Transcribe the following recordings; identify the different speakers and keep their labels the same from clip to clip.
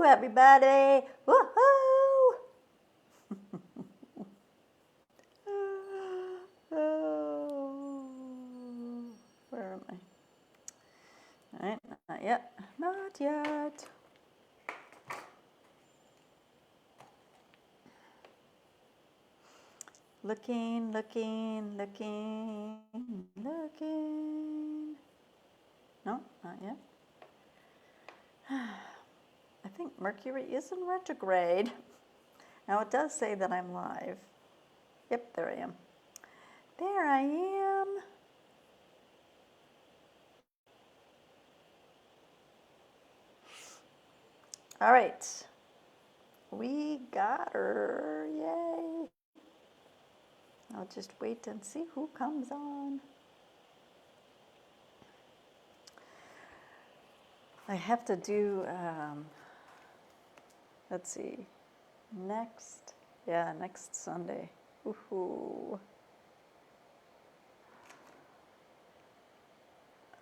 Speaker 1: everybody. Woohoo! Oh, where am I? All right, not yet. Not yet. Looking. No, not yet. I think Mercury is in retrograde. Now it does say that I'm live. Yep, there I am. There I am. All right. We got her. Yay. I'll just wait and see who comes on. I have to do, let's see, next Sunday. Woohoo.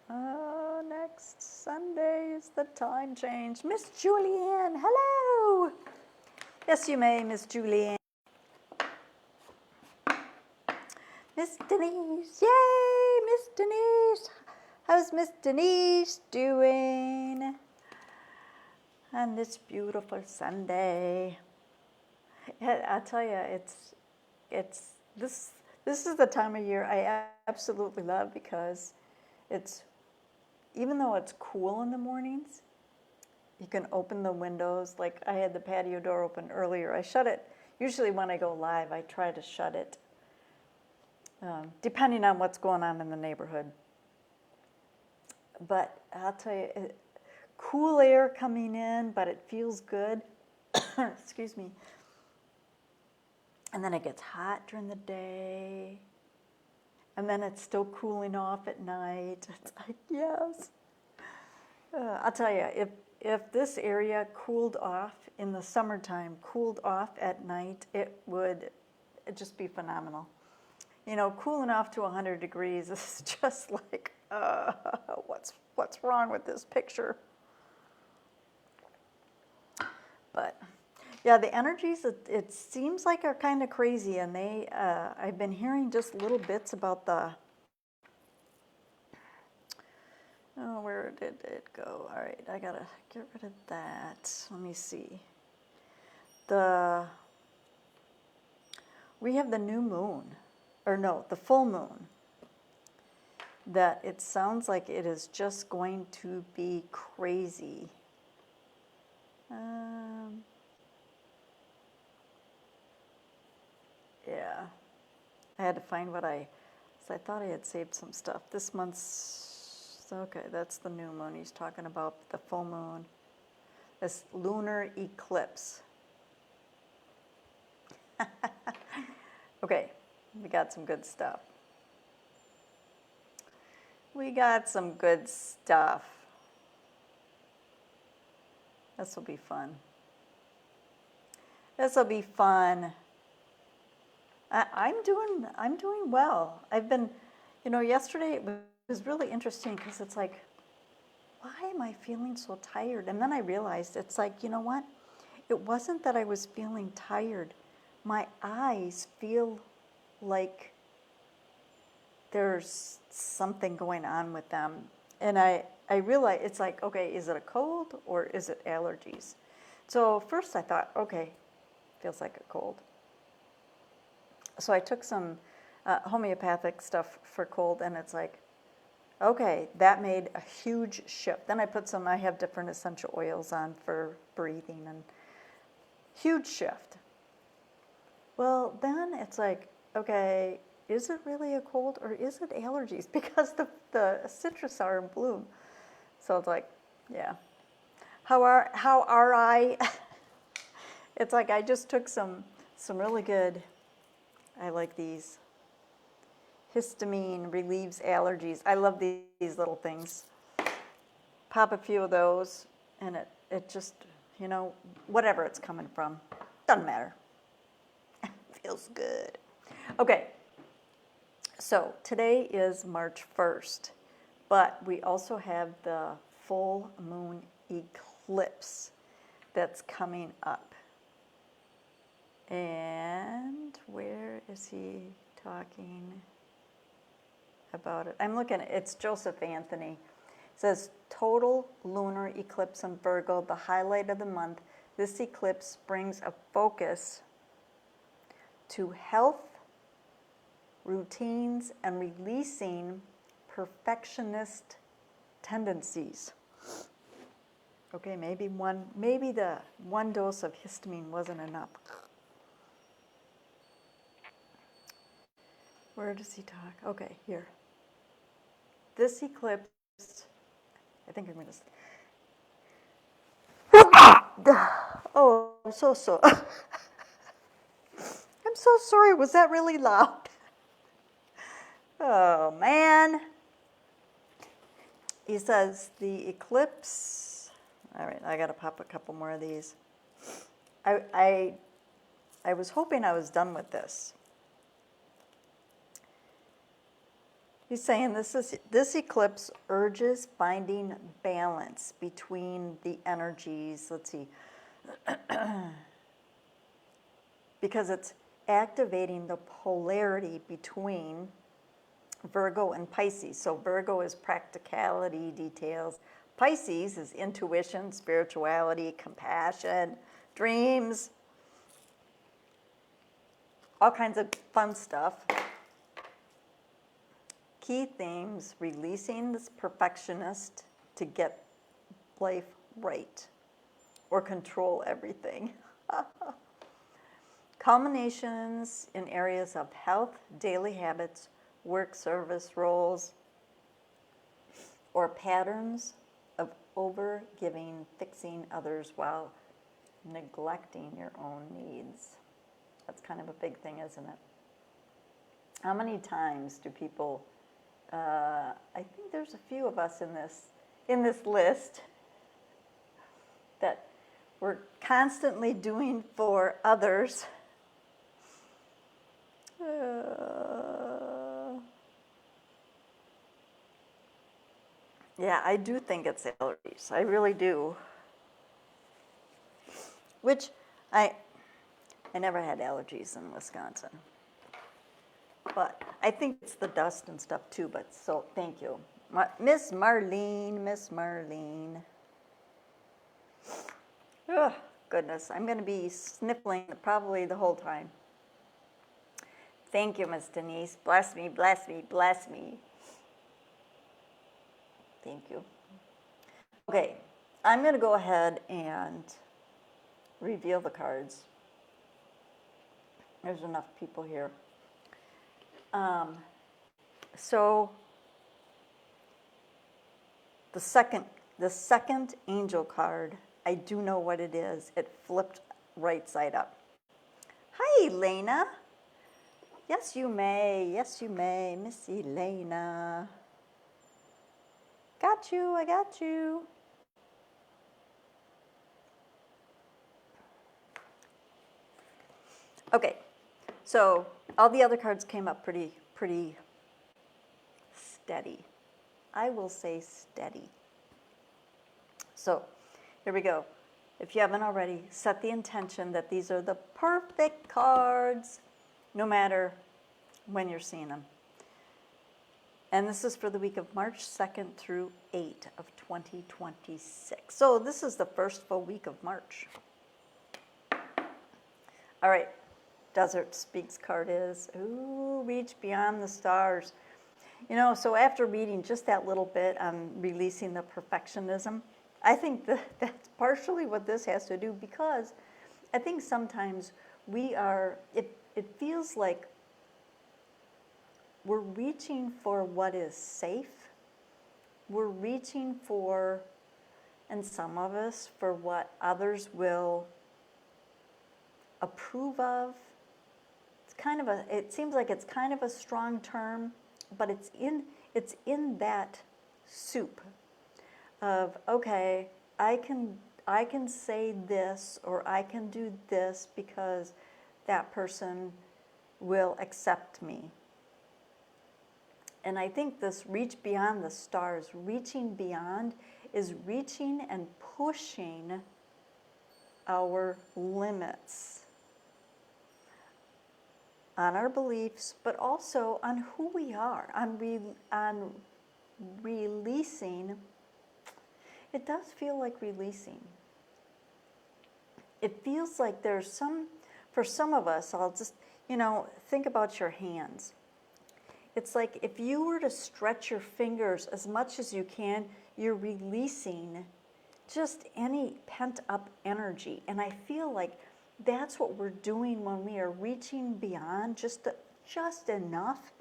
Speaker 1: Oh, next Sunday is the time change. Miss Julianne, hello. Yes, you may, Miss Julianne. Miss Denise, yay, Miss Denise. How's Miss Denise doing on this beautiful Sunday? I'll tell you, this is the time of year I absolutely love because it's, even though it's cool in the mornings, you can open the windows. Like I had the patio door open earlier. I shut it. Usually when I go live, I try to shut it, depending on what's going on in the neighborhood. But I'll tell you, cool air coming in, but it feels good. Excuse me. And then it gets hot during the day. And then it's still cooling off at night. It's like, yes. I'll tell you, if this area cooled off in the summertime, cooled off at night, it'd just be phenomenal. You know, cooling off to 100 degrees is just like, what's wrong with this picture? But yeah, the energies, it seems like are kind of crazy, and I've been hearing just little bits about where did it go? All right, I gotta get rid of that. Let me see. We have the new moon, or no, the full moon, that it sounds like it is just going to be crazy. Yeah, I had to find so I thought I had saved some stuff. This month's, okay, that's the new moon. He's talking about the full moon, this lunar eclipse. Okay, we got some good stuff. This will be fun. I'm doing well. I've been, yesterday it was really interesting because it's like, why am I feeling so tired? And then I realized it's like, you know what? It wasn't that I was feeling tired. My eyes feel like there's something going on with them. And I realized it's like, okay, is it a cold or is it allergies? So first I thought, okay, feels like a cold. So I took some homeopathic stuff for cold, and it's like, okay, that made a huge shift. Then I have different essential oils on for breathing, and huge shift. Well, then it's like, okay, is it really a cold or is it allergies? Because the citrus are in bloom. So it's like, yeah. How are I? It's like I just took some really good, I like these. Histamine relieves allergies. I love these little things. Pop a few of those, and it just, whatever it's coming from, doesn't matter. Feels good. Okay, so today is March 1st, but we also have the full moon eclipse that's coming up. And where is he talking about it? I'm looking at, it's Joseph Anthony. It says, total lunar eclipse in Virgo, the highlight of the month. This eclipse brings a focus to health, routines, and releasing perfectionist tendencies. Okay, maybe the one dose of histamine wasn't enough. Where does he talk? Okay, here. This eclipse, I think I'm going to. Oh, I'm so. I'm so sorry. Was that really loud? Oh, man. He says the eclipse. All right, I got to pop a couple more of these. I was hoping I was done with this. He's saying this eclipse urges finding balance between the energies. Let's see. Because it's activating the polarity between Virgo and Pisces. So Virgo is practicality, details. Pisces is intuition, spirituality, compassion, dreams, all kinds of fun stuff. Key themes: releasing this perfectionist to get life right or control everything. Culminations in areas of health, daily habits, work, service roles, or patterns of over-giving, fixing others while neglecting your own needs. That's kind of a big thing, isn't it? How many times do people, I think there's a few of us in this list that we're constantly doing for others. Yeah, I do think it's allergies. I really do. Which I never had allergies in Wisconsin. But I think it's the dust and stuff too, but so thank you. Miss Marlene. Oh, goodness, I'm going to be sniffling probably the whole time. Thank you, Miss Denise. Bless me, bless me, bless me. Thank you. Okay, I'm going to go ahead and reveal the cards. There's enough people here. So the second angel card, I do know what it is. It flipped right side up. Hi, Elena. Yes, you may. Yes, you may. Miss Elena. Got you. I got you. Okay. So all the other cards came up pretty steady. I will say steady. So here we go. If you haven't already, set the intention that these are the perfect cards, no matter when you're seeing them. And this is for the week of March 2nd through 8 of 2026. So this is the first full week of March. All right. Desert Speaks card is, ooh, reach beyond the stars. You know, so after reading just that little bit on releasing the perfectionism, I think that's partially what this has to do, because I think sometimes it feels like we're reaching for what is safe. We're reaching for, and some of us, for what others will approve of. It seems like it's kind of a strong term, but it's in that soup of, okay, I can say this or I can do this because that person will accept me. And I think this reach beyond the stars, reaching beyond, is reaching and pushing our limits on our beliefs, but also on who we are, on releasing. It does feel like releasing. It feels like there's for some of us, I'll just, think about your hands. It's like if you were to stretch your fingers as much as you can, you're releasing just any pent up energy. And I feel like that's what we're doing when we are reaching beyond just enough.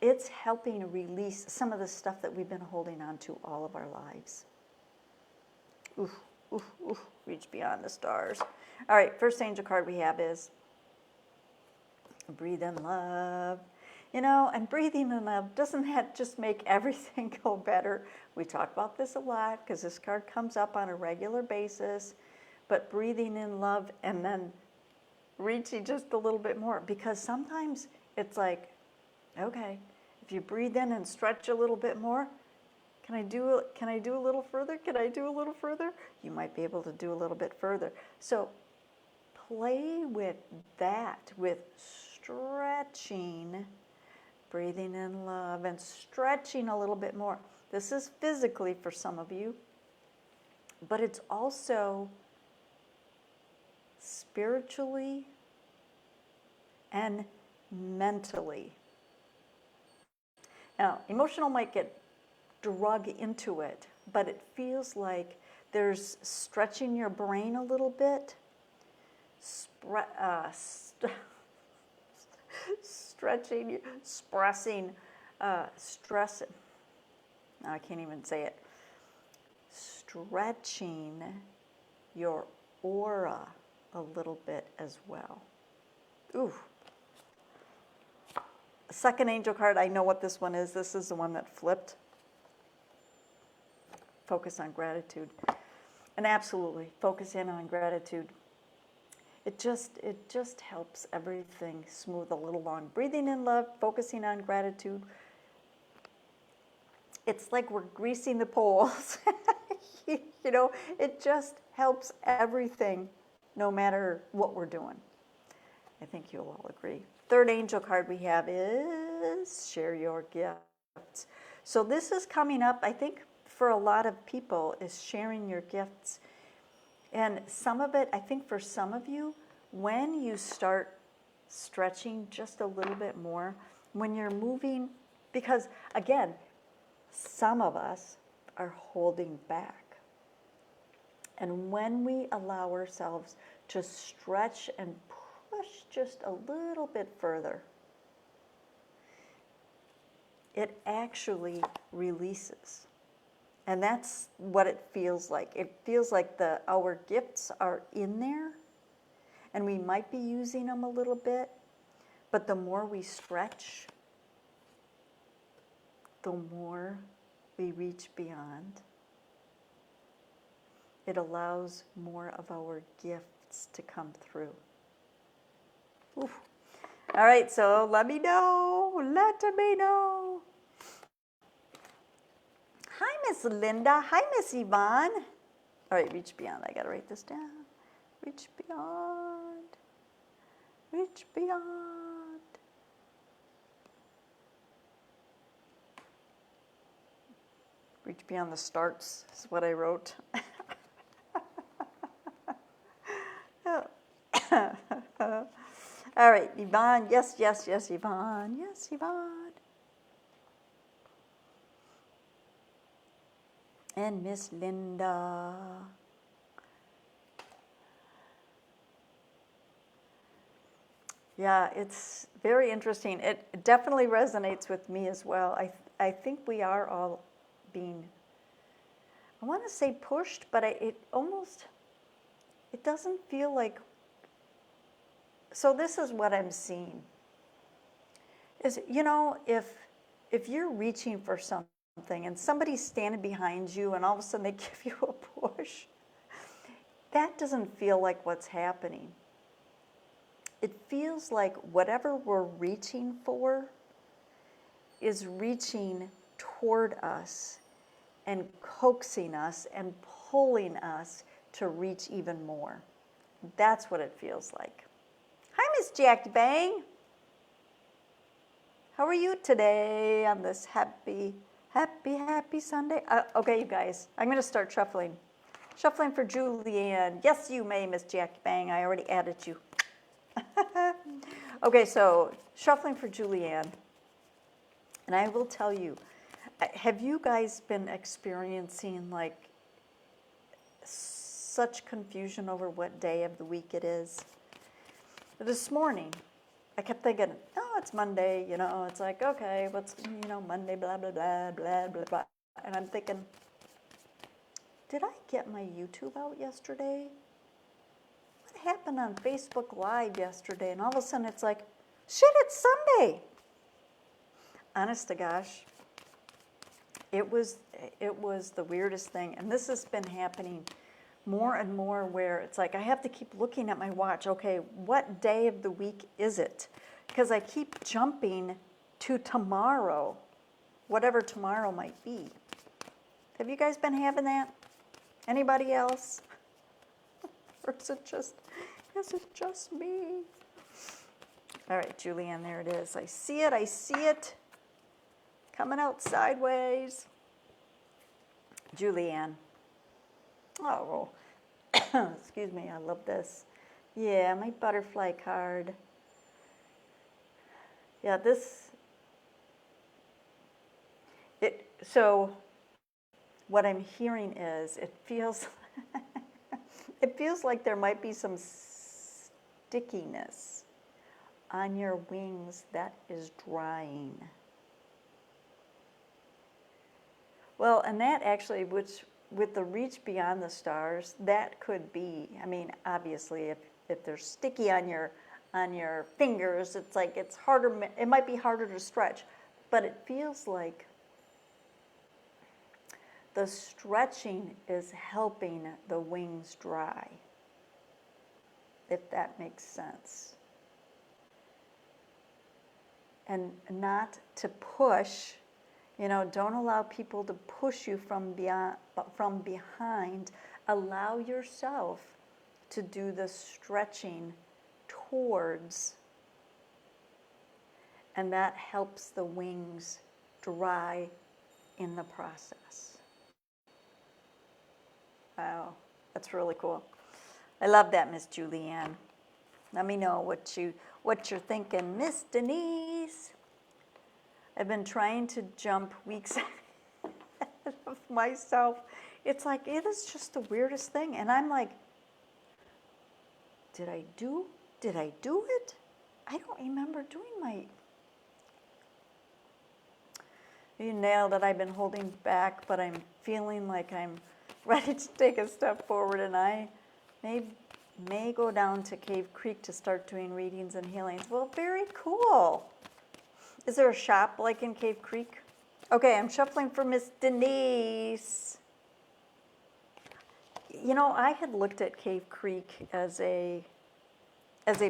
Speaker 1: It's helping release some of the stuff that we've been holding on to all of our lives. Oof, oof, oof, reach beyond the stars. All right, first angel card we have is breathe in love. And breathing in love, doesn't that just make everything go better? We talk about this a lot because this card comes up on a regular basis, but breathing in love and then reaching just a little bit more, because sometimes it's like, okay, if you breathe in and stretch a little bit more, can I do a little further? Can I do a little further? You might be able to do a little bit further. So play with that, with stretching, breathing in love and stretching a little bit more. This is physically for some of you, but it's also spiritually and mentally. Now, emotional might get drug into it, but it feels like there's stretching your brain a little bit, stretching, expressing, stressing. Now I can't even say it. Stretching your aura a little bit as well. Ooh. Second angel card, I know what this one is. This is the one that flipped. Focus on gratitude. And absolutely, focus in on gratitude. It just helps everything smooth a little along. Breathing in love, focusing on gratitude. It's like we're greasing the poles. It just helps everything, no matter what we're doing. I think you'll all agree. Third angel card we have is share your gifts. So this is coming up, I think, for a lot of people, is sharing your gifts. And some of it, I think for some of you, when you start stretching just a little bit more, when you're moving, because again, some of us are holding back. And when we allow ourselves to stretch and push just a little bit further, it actually releases. And that's what it feels like. It feels like our gifts are in there, and we might be using them a little bit, but the more we stretch, the more we reach beyond. It allows more of our gifts to come through. Oof. All right, so let me know. Let me know. Hi, Miss Linda. Hi, Miss Yvonne. All right, reach beyond. I got to write this down. Reach beyond. Reach beyond. Reach beyond the starts is what I wrote. All right, Yvonne. Yes, yes, yes, Yvonne. Yes, Yvonne. And Miss Linda. Yeah, it's very interesting. It definitely resonates with me as well. I think we are all being, I want to say pushed, but it doesn't feel like, so this is what I'm seeing. Is, if you're reaching for something and somebody's standing behind you and all of a sudden they give you a push, that doesn't feel like what's happening. It feels like whatever we're reaching for is reaching toward us and coaxing us and pulling us to reach even more. That's what it feels like. Hi, Miss Jack Bang. How are you today on this happy Sunday? Okay, you guys, I'm going to start shuffling. Shuffling for Julianne. Yes, you may, Miss Jack Bang. I already added you. Okay, so shuffling for Julianne. And I will tell you, have you guys been experiencing like such confusion over what day of the week it is? This morning, I kept thinking, oh, it's Monday, it's like, okay, what's, Monday, blah, blah, blah, blah, blah, blah. And I'm thinking, did I get my YouTube out yesterday? What happened on Facebook Live yesterday? And all of a sudden it's like, shit, it's Sunday. Honest to gosh, it was the weirdest thing. And this has been happening more and more where it's like I have to keep looking at my watch. Okay, what day of the week is it? Because I keep jumping to tomorrow, whatever tomorrow might be. Have you guys been having that? Anybody else? Or is it just me? All right, Julianne, there it is. I see it. Coming out sideways. Julianne. Oh, excuse me, I love this. Yeah, my butterfly card. Yeah, so what I'm hearing is it feels like there might be some stickiness on your wings that is drying. Well, and that actually, which with the reach beyond the stars, that could be, I mean, obviously if they're sticky on your fingers, it's like it's harder, it might be harder to stretch, but it feels like the stretching is helping the wings dry, if that makes sense. And not to push, don't allow people to push you from behind. Allow yourself to do the stretching towards, and that helps the wings dry in the process. Wow, that's really cool. I love that, Miss Julianne. Let me know what you're thinking, Miss Denise. I've been trying to jump weeks ahead of myself. It's like, it is just the weirdest thing. And I'm like, did I do it? I don't remember doing You nailed it. I've been holding back, but I'm feeling like I'm ready to take a step forward, and I may go down to Cave Creek to start doing readings and healings. Well, very cool. Is there a shop like in Cave Creek? Okay, I'm shuffling for Miss Denise. I had looked at Cave Creek as a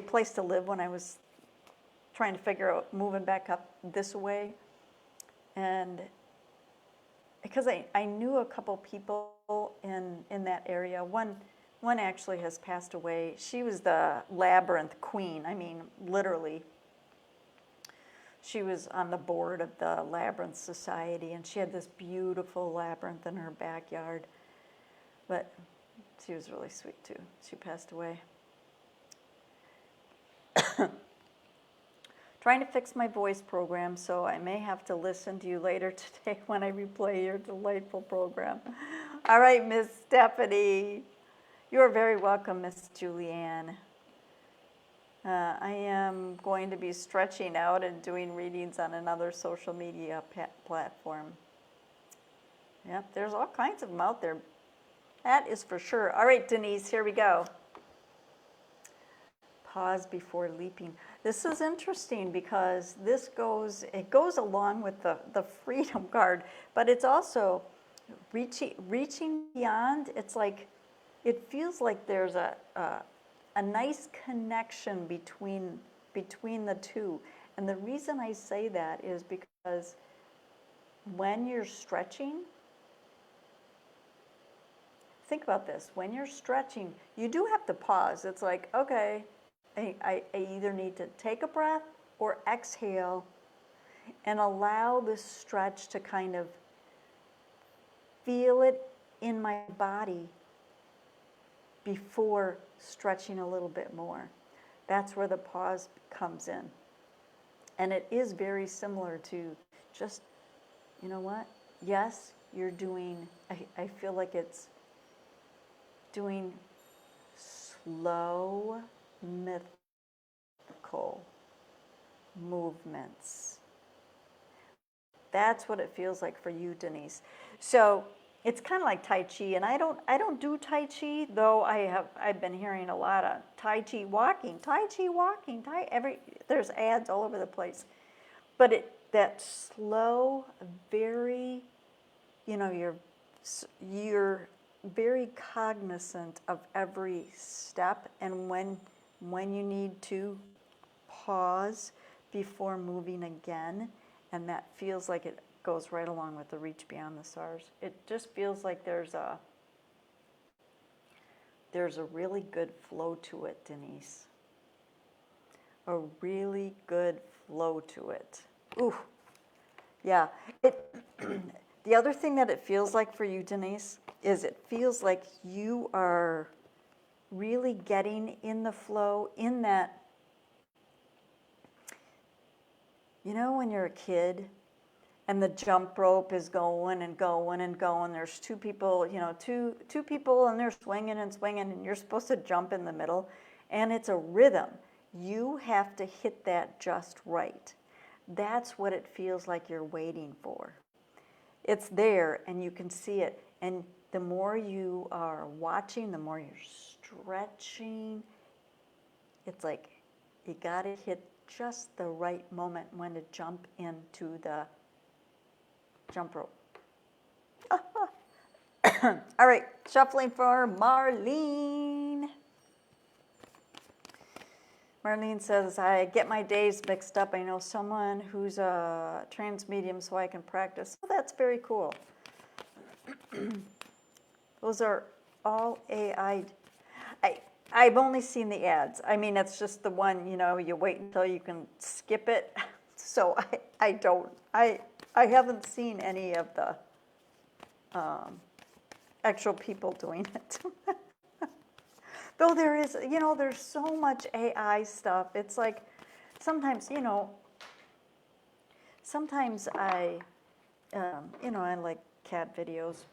Speaker 1: place to live when I was trying to figure out moving back up this way. And because I knew a couple people in that area. One actually has passed away. She was the labyrinth queen. I mean, literally. She was on the board of the Labyrinth Society, and she had this beautiful labyrinth in her backyard. But she was really sweet, too. She passed away. Trying to fix my voice program, so I may have to listen to you later today when I replay your delightful program. All right, Miss Stephanie. You are very welcome, Miss Julianne. I am going to be stretching out and doing readings on another social media platform. Yep, there's all kinds of them out there. That is for sure. All right, Denise, here we go. Pause before leaping. This is interesting because it goes along with the freedom card, but it's also reaching beyond. It's like, it feels like there's a nice connection between the two. And the reason I say that is because when you're stretching, think about this. When you're stretching, you do have to pause. It's like, okay, I either need to take a breath or exhale and allow this stretch to kind of feel it in my body before stretching a little bit more. That's where the pause comes in. And it is very similar to just, you know what? Yes, you're doing, I feel like it's doing slow, methodical movements. That's what it feels like for you, Denise. So it's kind of like Tai Chi, and I don't do Tai Chi, though I've been hearing a lot of Tai Chi walking, there's ads all over the place. But that slow, very, you're very cognizant of every step, and when you need to pause before moving again, and that feels like it goes right along with the reach beyond the stars. It just feels like there's a really good flow to it, Denise. A really good flow to it. Ooh, yeah. The other thing that it feels like for you, Denise, is it feels like you are really getting in the flow, in that, when you're a kid and the jump rope is going and going and going, there's two people, two people, and they're swinging and swinging, and you're supposed to jump in the middle, and it's a rhythm. You have to hit that just right. That's what it feels like you're waiting for. It's there, and you can see it. And the more you are watching, the more you're stretching. It's like you got to hit just the right moment when to jump into the jump rope. All right, shuffling for Marlene. Marlene says, I get my days mixed up. I know someone who's a trans medium, so I can practice. Oh, that's very cool. Those are all AI. I've only seen the ads. I mean, it's just the one, you wait until you can skip it. So I haven't seen any of the actual people doing it. Though there is, there's so much AI stuff. It's like sometimes, I like cat videos.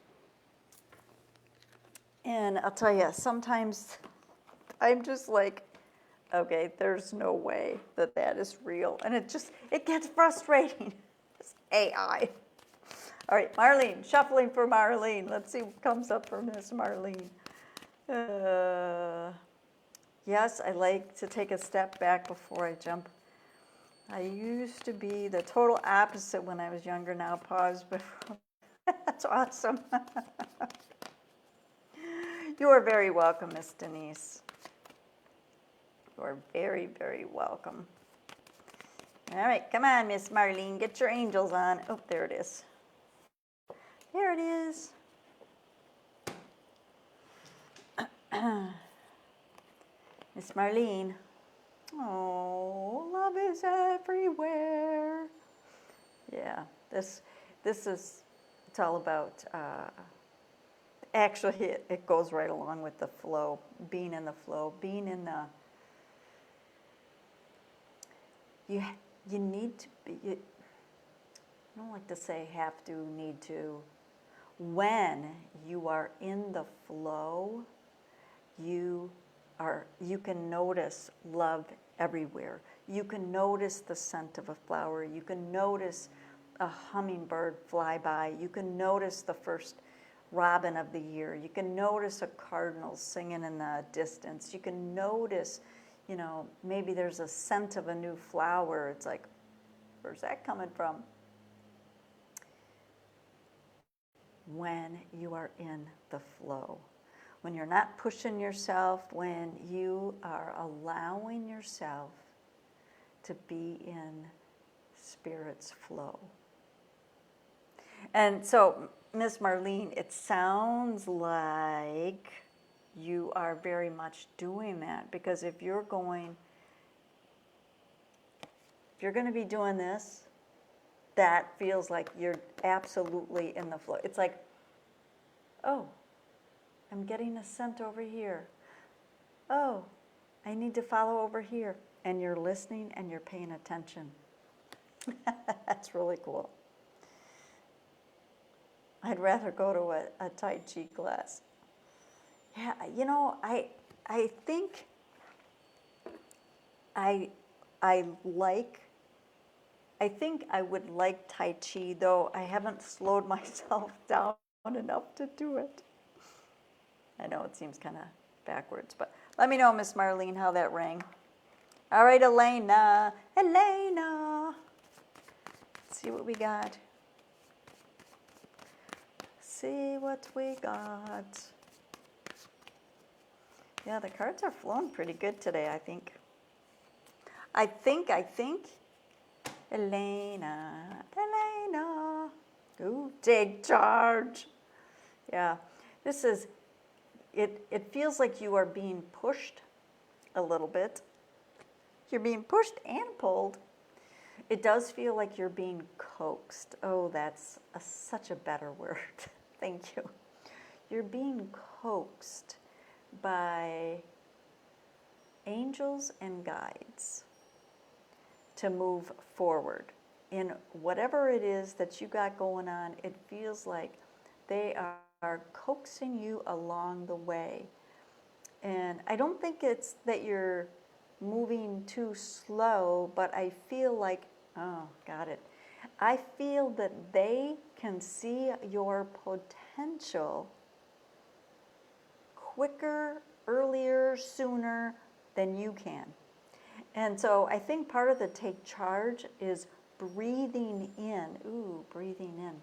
Speaker 1: And I'll tell you, sometimes I'm just like, okay, there's no way that is real. And it gets frustrating. It's AI. All right, Marlene, shuffling for Marlene. Let's see what comes up for Miss Marlene. Yes, I like to take a step back before I jump. I used to be the total opposite when I was younger. Now pause before. That's awesome. You are very welcome, Miss Denise. You are very, very welcome. All right, come on, Miss Marlene. Get your angels on. Oh, there it is. There it is. Miss Marlene. Oh, love is everywhere. Yeah, this is, it's all about, actually it goes right along with the flow, being in the flow, being in the, you need to be, I don't like to say have to, need to. When you are in the flow, you can notice love everywhere. You can notice the scent of a flower. You can notice a hummingbird fly by. You can notice the first robin of the year. You can notice a cardinal singing in the distance. You can notice, maybe there's a scent of a new flower. It's like, where's that coming from? When you are in the flow. When you're not pushing yourself, when you are allowing yourself to be in Spirit's flow. And so Miss Marlene, it sounds like you are very much doing that, because if you're going to be doing this, that feels like you're absolutely in the flow. It's like, oh, I'm getting a scent over here. Oh, I need to follow over here. And you're listening and you're paying attention. That's really cool. I'd rather go to a Tai Chi class. Yeah, you know, I think I think I would like Tai Chi, though I haven't slowed myself down enough to do it. I know it seems kind of backwards, but let me know, Miss Marlene, how that rang. All right, Elena. Let's see what we got. See what we got. Yeah, the cards are flowing pretty good today, I think. I think. Elena. Ooh, take charge. Yeah, this is, it feels like you are being pushed a little bit. You're being pushed and pulled. It does feel like you're being coaxed. Oh, that's such a better word. Thank you. You're being coaxed by angels and guides to move forward. In whatever it is that you got going on, it feels like they are coaxing you along the way. And I don't think it's that you're moving too slow, but I feel like, oh, got it. I feel that they can see your potential quicker, earlier, sooner than you can. And so I think part of the take charge is breathing in. Ooh, breathing in.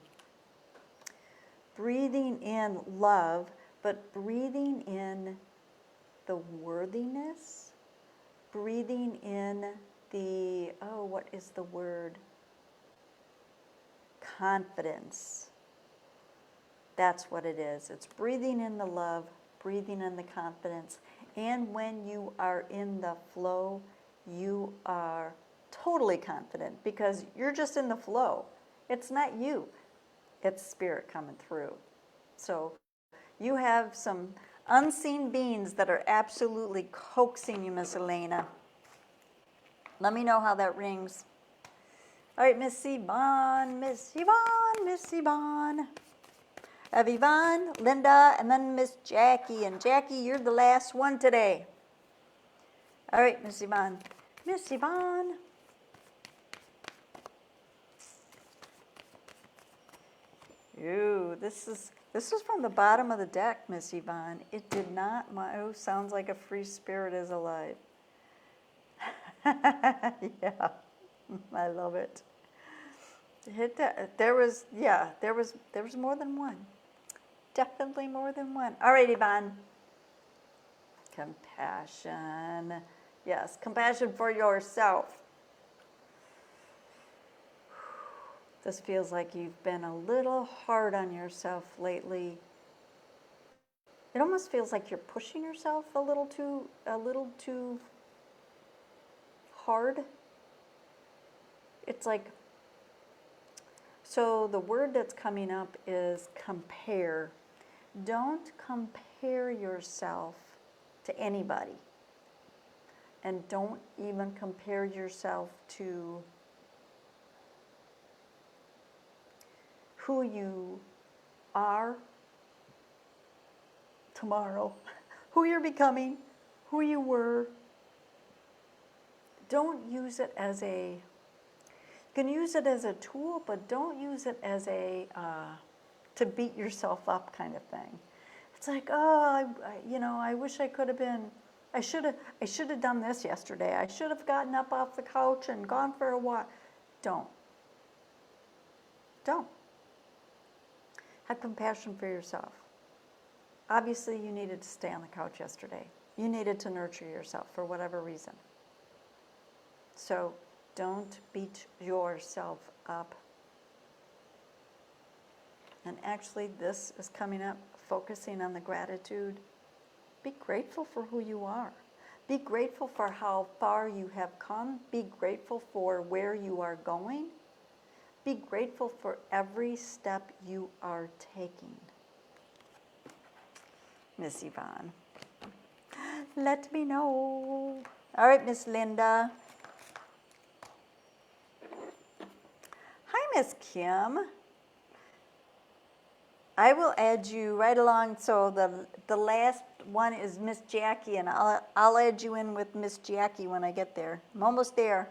Speaker 1: Breathing in love, but breathing in the worthiness. Breathing in the, oh, what is the word? Confidence. That's what it is. It's breathing in the love, breathing in the confidence. And when you are in the flow, you are totally confident because you're just in the flow. It's not you. It's spirit coming through. So you have some unseen beings that are absolutely coaxing you, Miss Elena. Let me know how that rings. All right, Miss Yvonne. I have Yvonne, Linda, and then Miss Jackie. And Jackie, you're the last one today. All right, Miss Yvonne. Miss Yvonne. Ooh, this is from the bottom of the deck, Miss Yvonne. It did not, oh, sounds like a free spirit is alive. Yeah, I love it. There was more than one. Definitely more than one. All right, Yvonne. Compassion. Yes, compassion for yourself. This feels like you've been a little hard on yourself lately. It almost feels like you're pushing yourself a little too hard. It's like, so the word that's coming up is compare. Don't compare yourself to anybody. And don't even compare yourself to who you are tomorrow, who you're becoming, who you were. Don't use it as a, you can use it as a tool, but don't use it as a, to beat yourself up kind of thing. It's like, oh, I wish I could have been, I should have done this yesterday. I should have gotten up off the couch and gone for a walk. Don't. Have compassion for yourself. Obviously, you needed to stay on the couch yesterday. You needed to nurture yourself for whatever reason. So don't beat yourself up. And actually, this is coming up, focusing on the gratitude. Be grateful for who you are. Be grateful for how far you have come. Be grateful for where you are going. Be grateful for every step you are taking. Miss Yvonne. Let me know. All right, Miss Linda. Hi, Miss Kim. I will add you right along. So the last one is Miss Jackie, and I'll add you in with Miss Jackie when I get there. I'm almost there.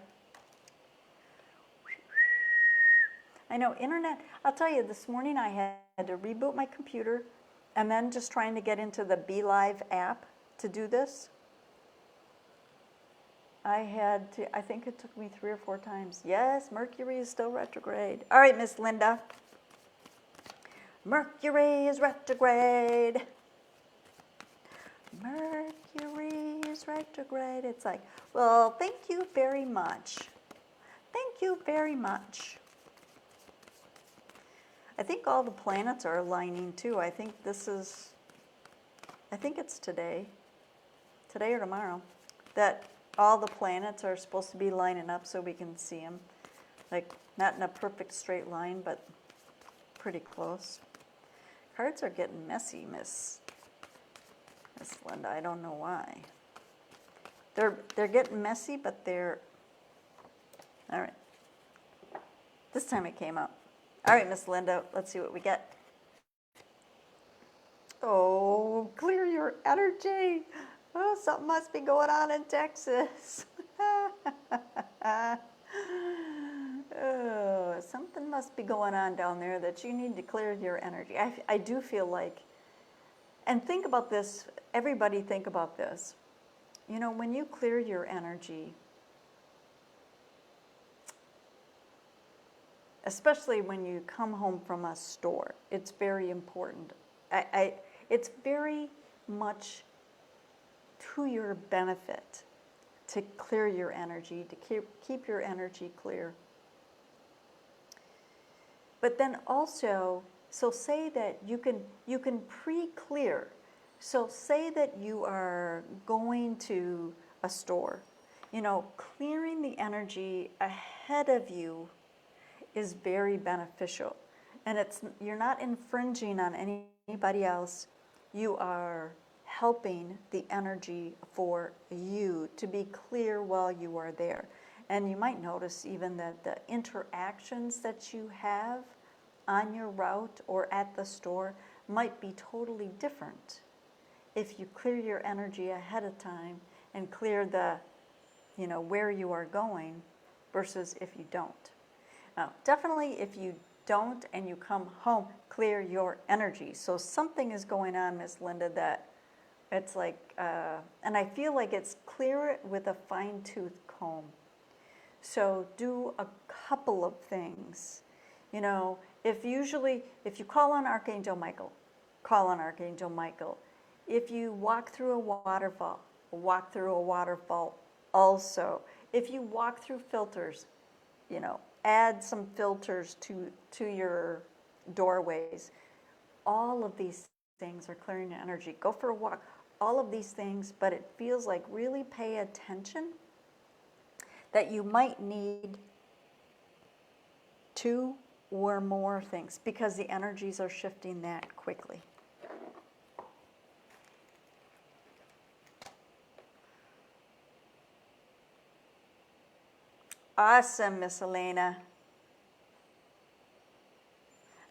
Speaker 1: I know, internet. I'll tell you, this morning I had to reboot my computer, and then just trying to get into the Be Live app to do this. I think it took me 3 or 4 times. Yes, Mercury is still retrograde. All right, Miss Linda. Mercury is retrograde. Mercury is retrograde. It's like, well, thank you very much. Thank you very much. I think all the planets are aligning too. I think it's today or tomorrow, that all the planets are supposed to be lining up so we can see them. Like, not in a perfect straight line, but pretty close. Cards are getting messy, Miss Linda. I don't know why. They're getting messy, but they're all right. This time it came out. All right, Miss Linda. Let's see what we get. Oh, clear your energy. Oh, something must be going on in Texas. Oh, something must be going on down there that you need to clear your energy. I do feel like, and think about this, everybody think about this. You know, when you clear your energy, especially when you come home from a store, it's very important. It's very much to your benefit to clear your energy, to keep your energy clear. But then also, so say that you can pre-clear. So say that you are going to a store, you know, clearing the energy ahead of you is very beneficial. And you're not infringing on anybody else. You are helping the energy for you to be clear while you are there. And you might notice even that the interactions that you have on your route or at the store might be totally different if you clear your energy ahead of time and clear where you are going versus if you don't. Now, definitely if you don't and you come home, clear your energy. So something is going on, Miss Linda, that it's like, and I feel like it's clear it with a fine-tooth comb. So do a couple of things. You know, if you call on Archangel Michael, call on Archangel Michael. If you walk through a waterfall, walk through a waterfall also. If you walk through filters, you know, add some filters to your doorways. All of these things are clearing your energy. Go for a walk. All of these things, but it feels like really pay attention that you might need 2 or more things because the energies are shifting that quickly. Awesome, Miss Elena.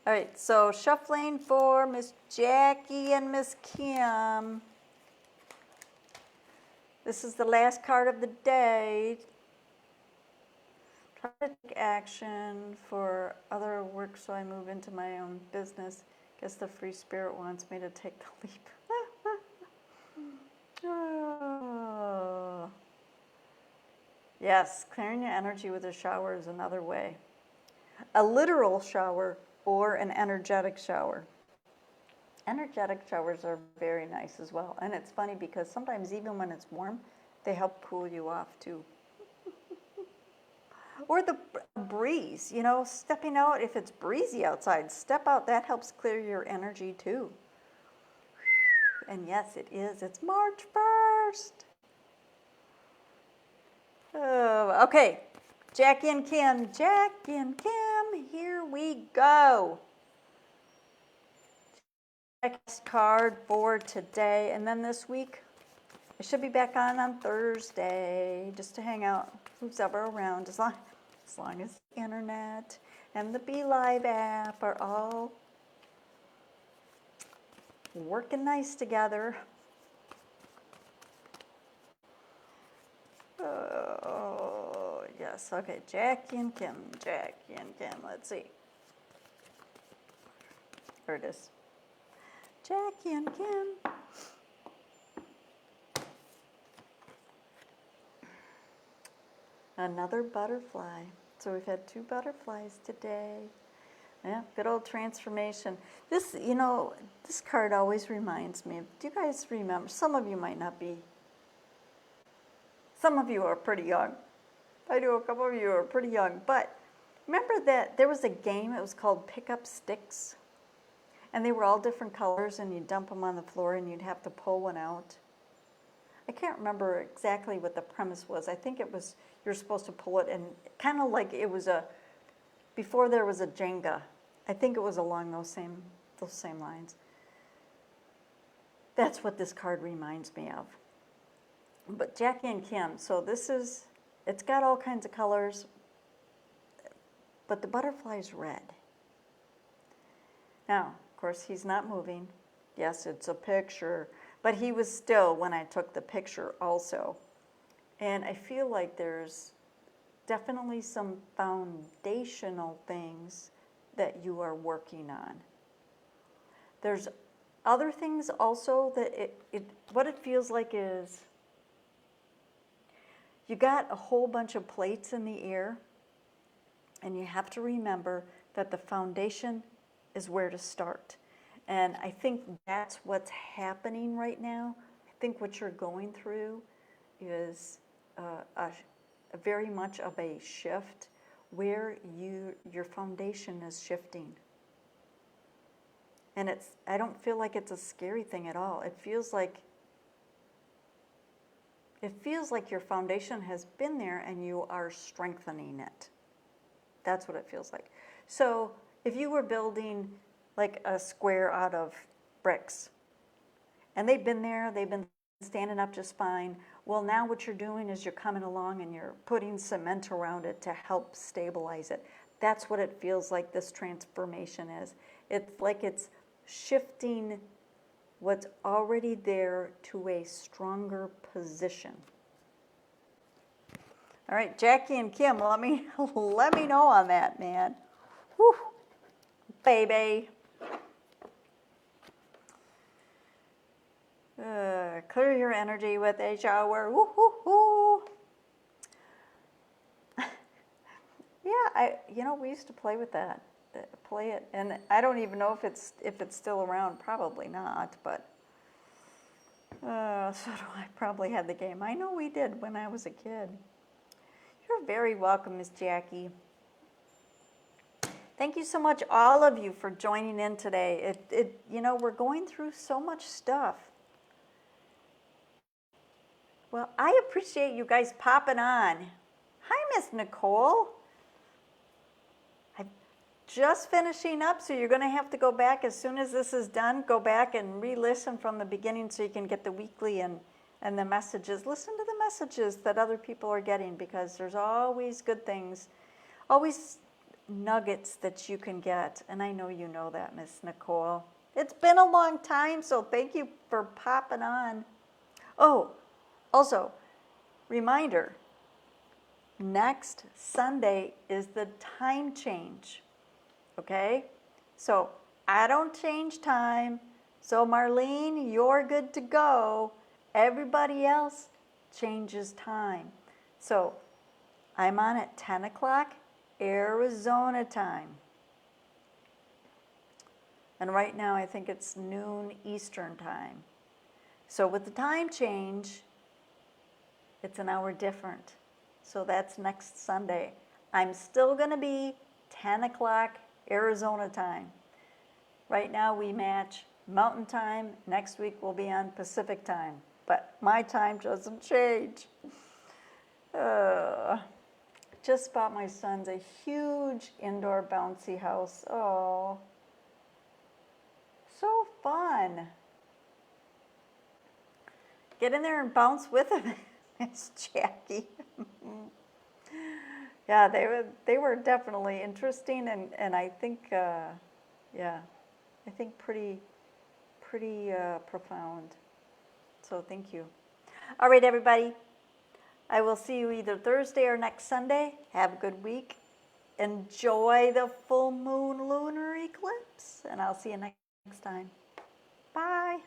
Speaker 1: All right, so shuffling for Miss Jackie and Miss Kim. This is the last card of the day. Try to take action for other work so I move into my own business. Guess the free spirit wants me to take the leap. Oh. Yes, clearing your energy with a shower is another way. A literal shower or an energetic shower. Energetic showers are very nice as well. And it's funny because sometimes even when it's warm, they help cool you off too. Or the breeze, stepping out. If it's breezy outside, step out. That helps clear your energy too. And yes, it is. It's March 1st. Oh, okay. Jackie and Kim, here we go. Next card for today, and then this week I should be back on Thursday just to hang out. Who's ever around, as long as the internet and the Be Live app are all working nice together. Oh, yes. Okay, Jackie and Kim. Let's see. Here it is. Jackie and Kim. Another butterfly. So we've had 2 butterflies today. Yeah, good old transformation. This, this card always reminds me. Do you guys remember? Some of you might not be. Some of you are pretty young. I know a couple of you are pretty young. But remember that there was a game, it was called Pick Up Sticks? And they were all different colors, and you'd dump them on the floor, and you'd have to pull one out. I can't remember exactly what the premise was. I think it was you're supposed to pull it, and kind of like it was before there was a Jenga. I think it was along those same lines. That's what this card reminds me of. But Jackie and Kim, so it's got all kinds of colors, but the butterfly's red. Now, of course, he's not moving. Yes, it's a picture, but he was still when I took the picture also. And I feel like there's definitely some foundational things that you are working on. There's other things also that what it feels like is you got a whole bunch of plates in the air, and you have to remember that the foundation is where to start. And I think that's what's happening right now. I think what you're going through is a very much of a shift where your foundation is shifting. And I don't feel like it's a scary thing at all. It feels like your foundation has been there and you are strengthening it. That's what it feels like. So if you were building like a square out of bricks, and they've been there, they've been standing up just fine. Well, now what you're doing is you're coming along and you're putting cement around it to help stabilize it. That's what it feels like this transformation is. It's like it's shifting what's already there to a stronger position. All right, Jackie and Kim, let me know on that, man. Whew, baby. Clear your energy with a shower. Woo, woo, woo. Yeah, we used to play with that. Play it, and I don't even know if it's still around. Probably not, but so do I. Probably had the game. I know we did when I was a kid. You're very welcome, Miss Jackie. Thank you so much, all of you, for joining in today. We're going through so much stuff. Well, I appreciate you guys popping on. Hi, Miss Nicole. I'm just finishing up, so you're going to have to go back as soon as this is done. Go back and re-listen from the beginning so you can get the weekly and the messages. Listen to the messages that other people are getting, because there's always good things, always nuggets that you can get. And I know you know that, Miss Nicole. It's been a long time, so thank you for popping on. Oh, also, reminder, next Sunday is the time change, okay? So I don't change time. So Marlene, you're good to go. Everybody else changes time. So I'm on at 10 o'clock Arizona time. And right now I think it's noon Eastern time. So with the time change, it's an hour different. So that's next Sunday. I'm still going to be 10 o'clock Arizona time. Right now we match Mountain Time. Next week we'll be on Pacific Time. But my time doesn't change. Just bought my sons a huge indoor bouncy house. Oh, so fun. Get in there and bounce with him, Miss Jackie. Yeah, they were definitely interesting, and I think, yeah, I think pretty profound. So thank you. All right, everybody. I will see you either Thursday or next Sunday. Have a good week. Enjoy the full moon lunar eclipse, and I'll see you next time. Bye.